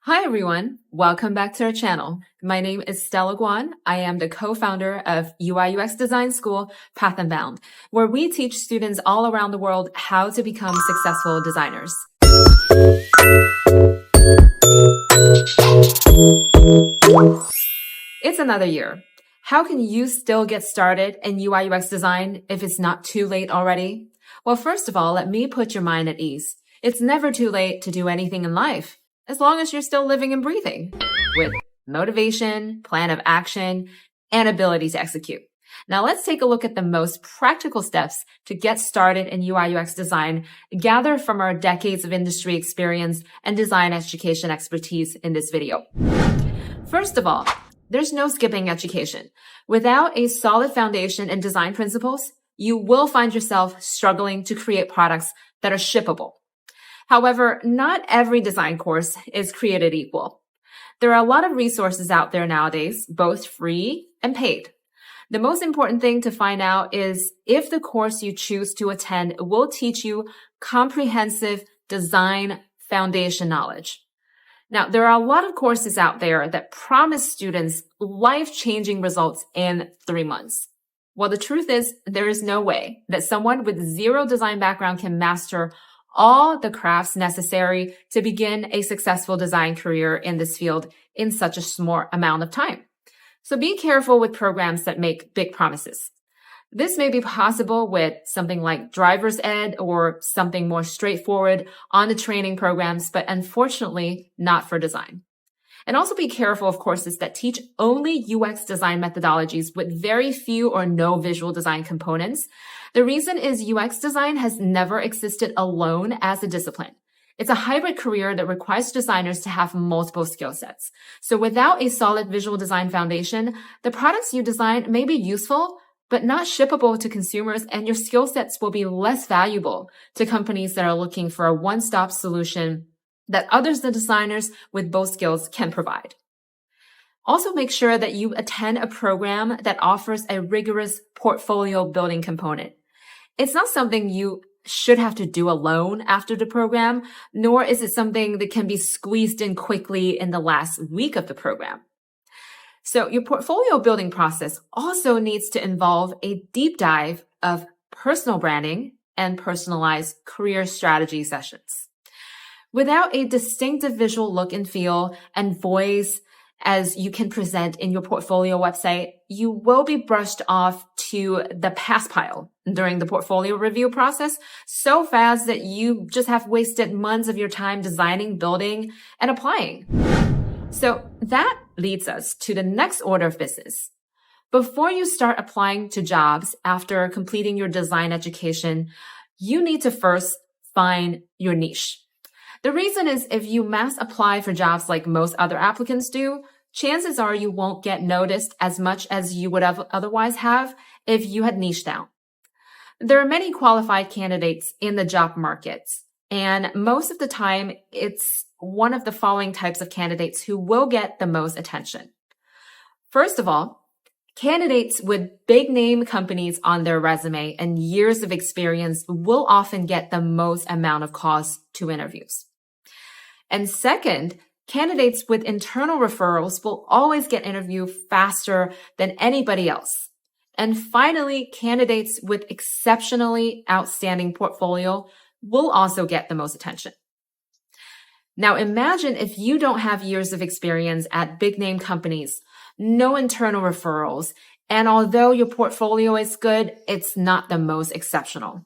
Hi everyone, welcome back to our channel. My name is Stella Guan. I am the co-founder of UI UX design school Path and Bound, where we teach students all around the world how to become successful designers. It's another year. How can you still get started in UI UX design if it's not too late already? Well, first of all, let me put your mind at ease. It's never too late to do anything in life, as long as you're still living and breathing, with motivation, plan of action, and ability to execute. Now let's take a look at the most practical steps to get started in UI UX design, gathered from our decades of industry experience and design education expertise in this video. First of all, there's no skipping education. Without a solid foundation in design principles, you will find yourself struggling to create products that are shippable. However, not every design course is created equal. There are a lot of resources out there nowadays, both free and paid. The most important thing to find out is if the course you choose to attend will teach you comprehensive design foundation knowledge. Now, there are a lot of courses out there that promise students life-changing results in 3 months. Well, the truth is, there is no way that someone with zero design background can master all the crafts necessary to begin a successful design career in this field in such a small amount of time. So be careful with programs that make big promises. This may be possible with something like driver's ed or something more straightforward on the training programs, but unfortunately not for design. And also be careful of courses that teach only UX design methodologies with very few or no visual design components. The reason is UX design has never existed alone as a discipline. It's a hybrid career that requires designers to have multiple skill sets. So without a solid visual design foundation, the products you design may be useful, but not shippable to consumers, and your skill sets will be less valuable to companies that are looking for a one-stop solution that others than designers with both skills can provide. Also make sure that you attend a program that offers a rigorous portfolio building component. It's not something you should have to do alone after the program, nor is it something that can be squeezed in quickly in the last week of the program. So your portfolio building process also needs to involve a deep dive of personal branding and personalized career strategy sessions. Without a distinctive visual look and feel and voice as you can present in your portfolio website, you will be brushed off to the pass pile during the portfolio review process so fast that you just have wasted months of your time designing, building, and applying. So that leads us to the next order of business. Before you start applying to jobs after completing your design education, you need to first find your niche. The reason is if you mass apply for jobs like most other applicants do, chances are you won't get noticed as much as you would have otherwise have if you had niched down. There are many qualified candidates in the job markets, and most of the time it's one of the following types of candidates who will get the most attention. First of all, candidates with big name companies on their resume and years of experience will often get the most amount of calls to interviews. And second, candidates with internal referrals will always get interviewed faster than anybody else. And finally, candidates with exceptionally outstanding portfolio will also get the most attention. Now imagine if you don't have years of experience at big name companies, no internal referrals, and although your portfolio is good, it's not the most exceptional.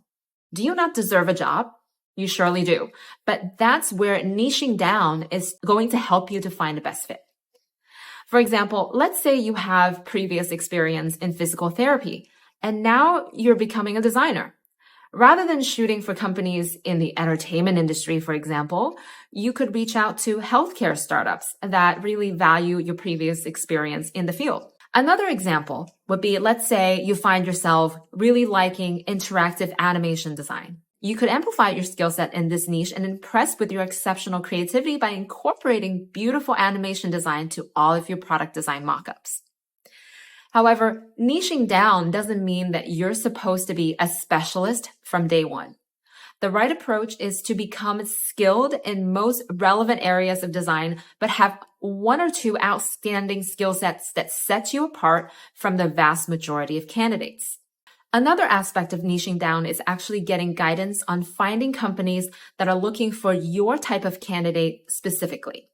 Do you not deserve a job? You surely do. But that's where niching down is going to help you to find the best fit. For example, let's say you have previous experience in physical therapy, and now you're becoming a designer. Rather than shooting for companies in the entertainment industry, for example, you could reach out to healthcare startups that really value your previous experience in the field. Another example would be, let's say you find yourself really liking interactive animation design. You could amplify your skill set in this niche and impress with your exceptional creativity by incorporating beautiful animation design to all of your product design mockups. However, niching down doesn't mean that you're supposed to be a specialist from day one. The right approach is to become skilled in most relevant areas of design, but have one or two outstanding skill sets that set you apart from the vast majority of candidates. Another aspect of niching down is actually getting guidance on finding companies that are looking for your type of candidate specifically.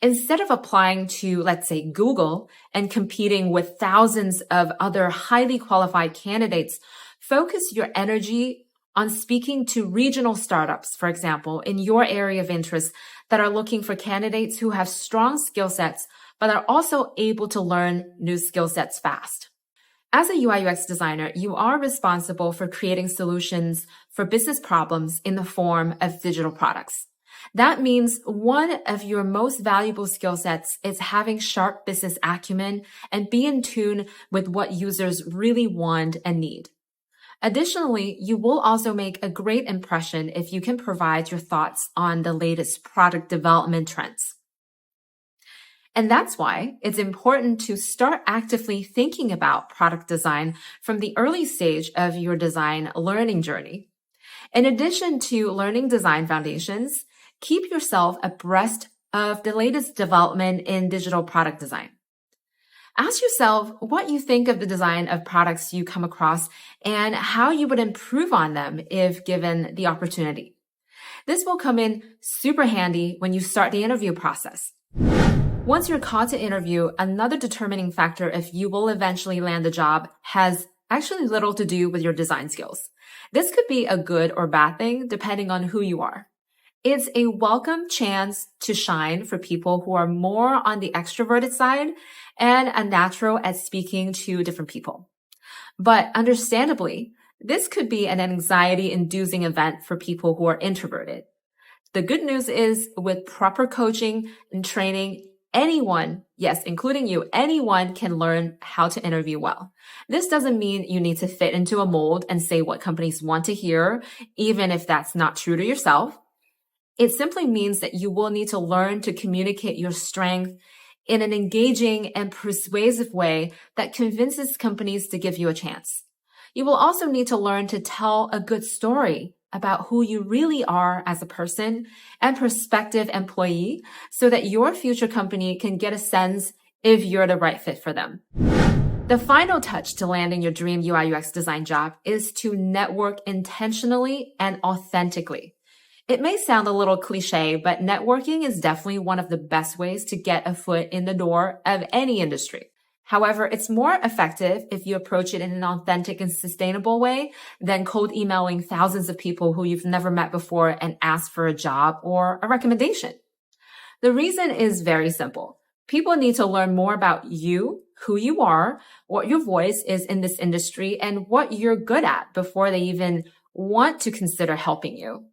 Instead of applying to, let's say, Google and competing with thousands of other highly qualified candidates, focus your energy on speaking to regional startups, for example, in your area of interest that are looking for candidates who have strong skill sets, but are also able to learn new skill sets fast. As a UI UX designer, you are responsible for creating solutions for business problems in the form of digital products. That means one of your most valuable skill sets is having sharp business acumen and be in tune with what users really want and need. Additionally, you will also make a great impression if you can provide your thoughts on the latest product development trends. And that's why it's important to start actively thinking about product design from the early stage of your design learning journey. In addition to learning design foundations, keep yourself abreast of the latest development in digital product design. Ask yourself what you think of the design of products you come across and how you would improve on them if given the opportunity. This will come in super handy when you start the interview process. Once you're called to interview, another determining factor if you will eventually land the job has actually little to do with your design skills. This could be a good or bad thing depending on who you are. It's a welcome chance to shine for people who are more on the extroverted side and a natural at speaking to different people. But understandably, this could be an anxiety-inducing event for people who are introverted. The good news is with proper coaching and training, anyone, yes, including you, anyone can learn how to interview well. This doesn't mean you need to fit into a mold and say what companies want to hear, even if that's not true to yourself. It simply means that you will need to learn to communicate your strength in an engaging and persuasive way that convinces companies to give you a chance. You will also need to learn to tell a good story about who you really are as a person and prospective employee so that your future company can get a sense if you're the right fit for them. The final touch to landing your dream UI UX design job is to network intentionally and authentically. It may sound a little cliche, but networking is definitely one of the best ways to get a foot in the door of any industry. However, it's more effective if you approach it in an authentic and sustainable way than cold emailing thousands of people who you've never met before and ask for a job or a recommendation. The reason is very simple. People need to learn more about you, who you are, what your voice is in this industry, and what you're good at before they even want to consider helping you.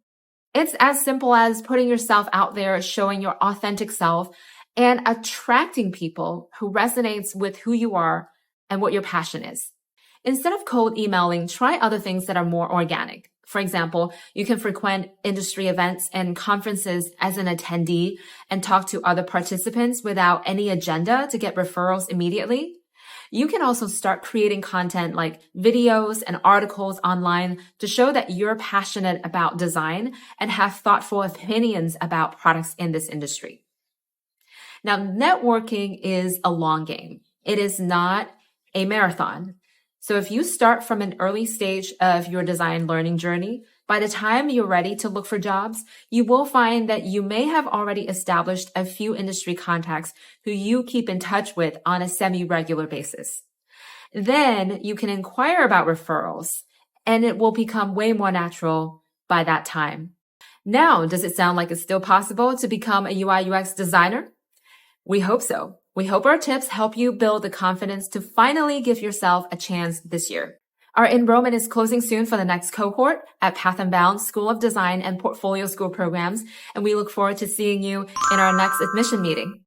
It's as simple as putting yourself out there, showing your authentic self, and attracting people who resonates with who you are and what your passion is. Instead of cold emailing, try other things that are more organic. For example, you can frequent industry events and conferences as an attendee and talk to other participants without any agenda to get referrals immediately. You can also start creating content like videos and articles online to show that you're passionate about design and have thoughtful opinions about products in this industry. Now, networking is a long game. It is not a marathon. So if you start from an early stage of your design learning journey, by the time you're ready to look for jobs, you will find that you may have already established a few industry contacts who you keep in touch with on a semi-regular basis. Then you can inquire about referrals, and it will become way more natural by that time. Now, does it sound like it's still possible to become a UI UX designer? We hope so. We hope our tips help you build the confidence to finally give yourself a chance this year. Our enrollment is closing soon for the next cohort at Path and Bound School of Design and Portfolio School programs, and we look forward to seeing you in our next admission meeting.